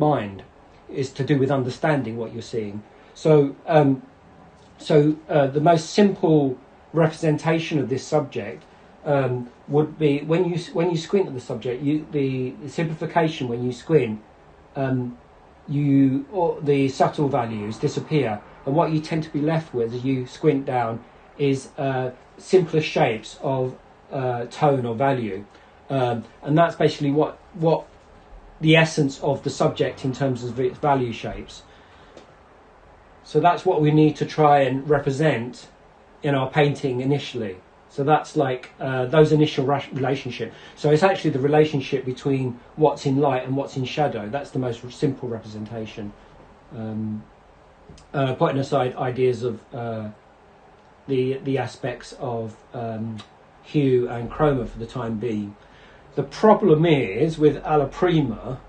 mind is to do with understanding what you're seeing. So the most simple representation of this subject would be when you squint at the subject. The simplification when you squint, the subtle values disappear, and what you tend to be left with as you squint down is simpler shapes of tone or value, and that's basically what the essence of the subject in terms of its value shapes. So that's what we need to try and represent in our painting initially. So that's like those initial relationships. So it's actually the relationship between what's in light and what's in shadow. That's the most simple representation. Putting aside ideas of the aspects of hue and chroma for the time being. The problem is with alla prima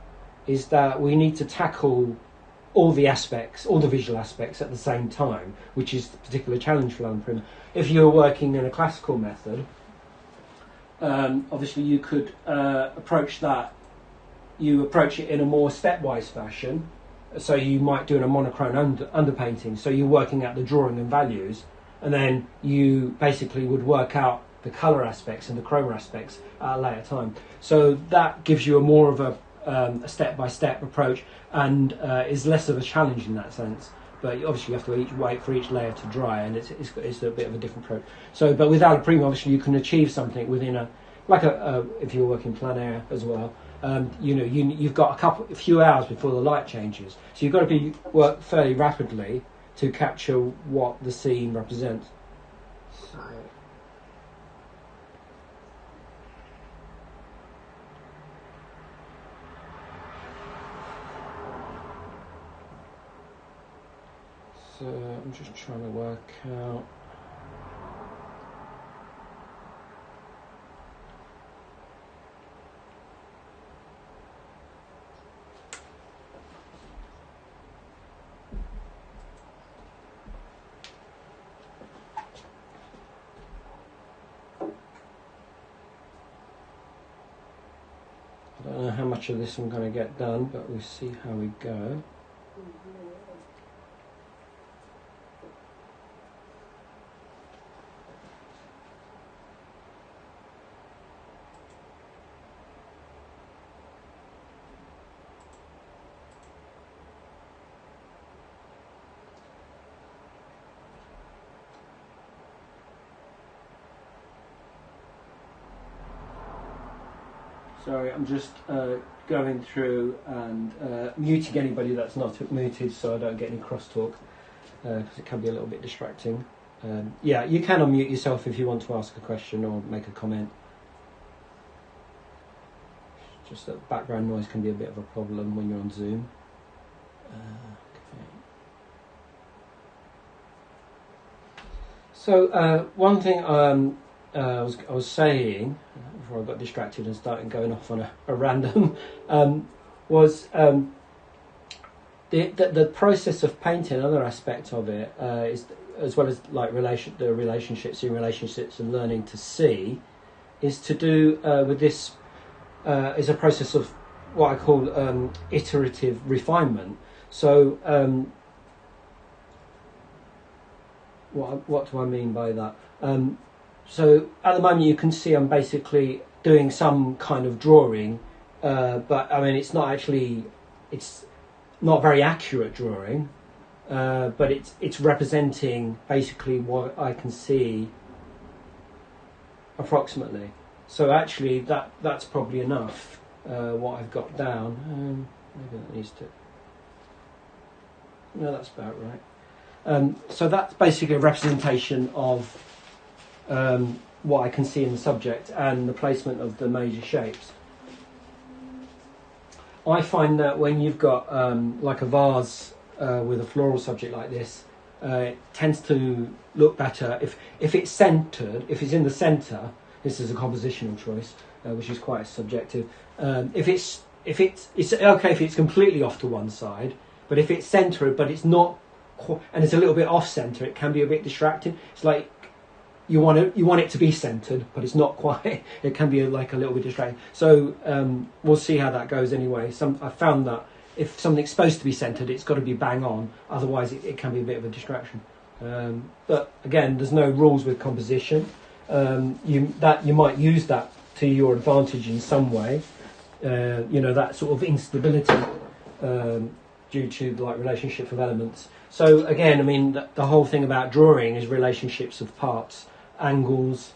is that we need to tackle all the aspects, all the visual aspects at the same time, which is the particular challenge for alla prima. If you're working in a classical method, obviously you could approach that. You approach it in a more stepwise fashion. So you might do a monochrome underpainting. So you're working out the drawing and values, and then you basically would work out the colour aspects and the chroma aspects at a later time. So that gives you a more of a step-by-step approach, and is less of a challenge in that sense. But obviously you have to wait for each layer to dry, and it's a bit of a different approach. So, but with alla prima, obviously you can achieve something within if you're working plein air as well. You've got a few hours before the light changes, so you've got to work fairly rapidly to capture what the scene represents. So I'm just trying to work out. I don't know how much of this I'm going to get done, but we'll see how we go. Sorry, I'm just going through and muting anybody that's not muted so I don't get any crosstalk, because it can be a little bit distracting. Yeah, you can unmute yourself if you want to ask a question or make a comment. Just that background noise can be a bit of a problem when you're on Zoom. Okay. So one thing I was saying before I got distracted and started going off on a random was the process of painting. Another aspect of it is, as well as like relationships and learning to see, is to do with this is a process of what I call iterative refinement. So what do I mean by that? So at the moment you can see I'm basically doing some kind of drawing, but I mean it's not very accurate drawing, but it's representing basically what I can see approximately. So actually that's probably enough, what I've got down. Maybe that needs to... No, that's about right. So that's basically a representation of what I can see in the subject and the placement of the major shapes. I find that when you've got like a vase with a floral subject like this, it tends to look better if it's centered. If it's in the center, this is a compositional choice, which is quite subjective. If it's okay if it's completely off to one side, but if it's centered but it's not, and it's a little bit off center, it can be a bit distracting. It's like you want it to be centered, but it's not quite. It can be like a little bit distracting. So we'll see how that goes anyway. I found that if something's supposed to be centered, it's got to be bang on. Otherwise, it can be a bit of a distraction. But again, there's no rules with composition. You might use that to your advantage in some way. That sort of instability due to like relationships of elements. So again, I mean, the whole thing about drawing is relationships of parts, angles.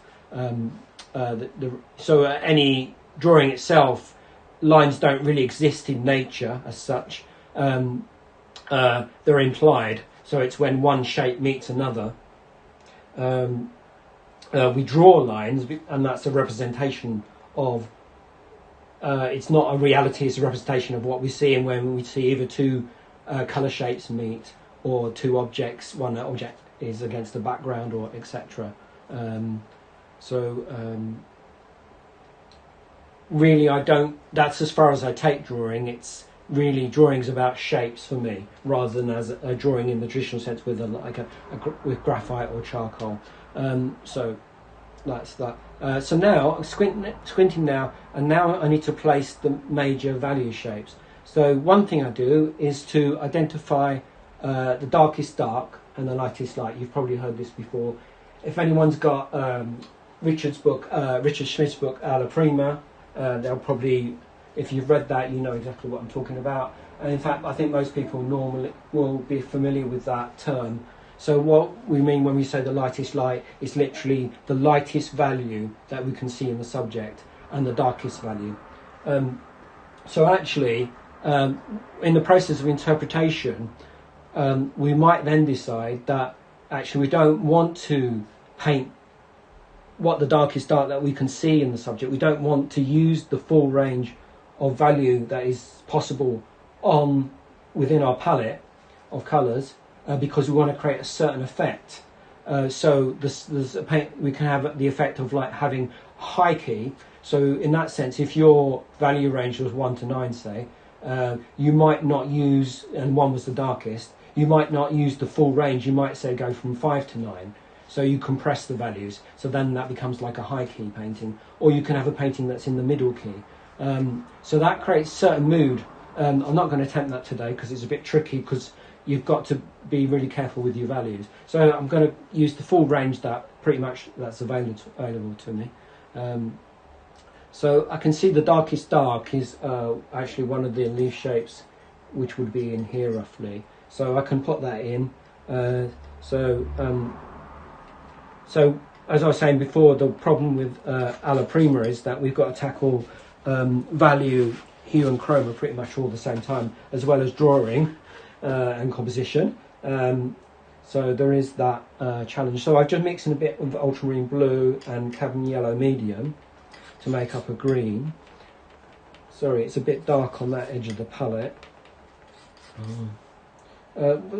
So any drawing itself, lines don't really exist in nature as such. They're implied. So it's when one shape meets another. We draw lines, and that's a representation of. It's not a reality; it's a representation of what we see, and when we see either two colour shapes meet, or two objects, one object is against the background, or etc. Really, I don't. That's as far as I take drawing. It's really drawing's about shapes for me, rather than as a drawing in the traditional sense with with graphite or charcoal. So that's that. So now I'm squinting now, and now I need to place the major value shapes. So one thing I do is to identify the darkest dark and the lightest light. You've probably heard this before. If anyone's got Richard Schmidt's book, Alla Prima, they'll probably, if you've read that, you know exactly what I'm talking about. And in fact, I think most people normally will be familiar with that term. So what we mean when we say the lightest light is literally the lightest value that we can see in the subject and the darkest value. So actually, in the process of interpretation, we might then decide that actually we don't want to paint what the darkest dark that we can see in the subject. We don't want to use the full range of value that is possible within our palette of colours, because we want to create a certain effect. So we can have the effect of like having high key. So in that sense, if your value range was 1 to 9, say, you might not use, and 1 was the darkest, you might not use the full range. You might say go from 5 to 9. So you compress the values. So then that becomes like a high key painting. Or you can have a painting that's in the middle key. So that creates certain mood. I'm not going to attempt that today because it's a bit tricky, because you've got to be really careful with your values. So I'm going to use the full range that pretty much that's available to me. So I can see the darkest dark is actually one of the leaf shapes, which would be in here roughly. So I can put that in. So as I was saying before, the problem with alla prima is that we've got to tackle value, hue and chroma pretty much all at the same time, as well as drawing and composition. So there is that challenge. So I'm just mixing a bit of ultramarine blue and cadmium yellow medium to make up a green. Sorry, it's a bit dark on that edge of the palette.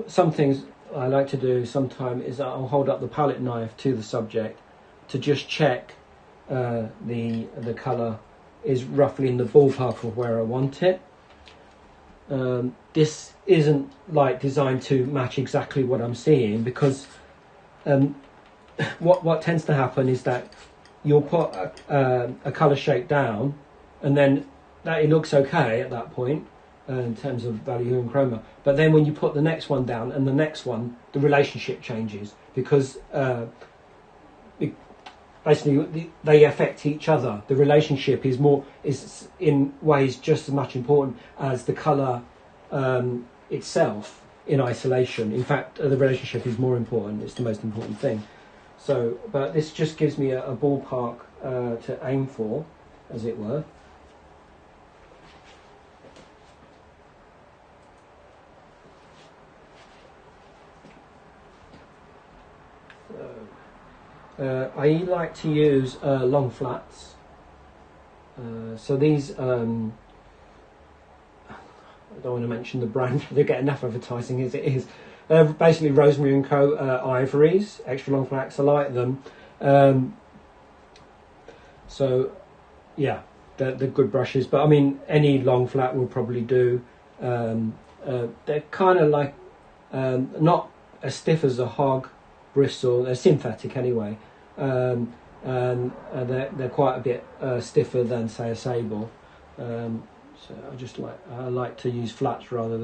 Some things I like to do sometimes is I'll hold up the palette knife to the subject to just check the colour is roughly in the ballpark of where I want it. This isn't like designed to match exactly what I'm seeing, because what tends to happen is that you'll put a colour shade down, and then that it looks okay at that point in terms of value and chroma. But then when you put the next one down and the next one, the relationship changes, because basically they affect each other. The relationship is in ways just as much important as the colour itself in isolation. In fact, the relationship is more important. It's the most important thing. So, but this just gives me a ballpark to aim for, as it were. I like to use long flats. So these, I don't want to mention the brand, they get enough advertising as it is. Basically Rosemary and Co. Ivories, extra long flats, I like them. So yeah, they're good brushes, but I mean any long flat will probably do. They're kind of like not as stiff as a hog bristle. They're synthetic anyway, and they're quite a bit stiffer than say a sable. So I like to use flats rather than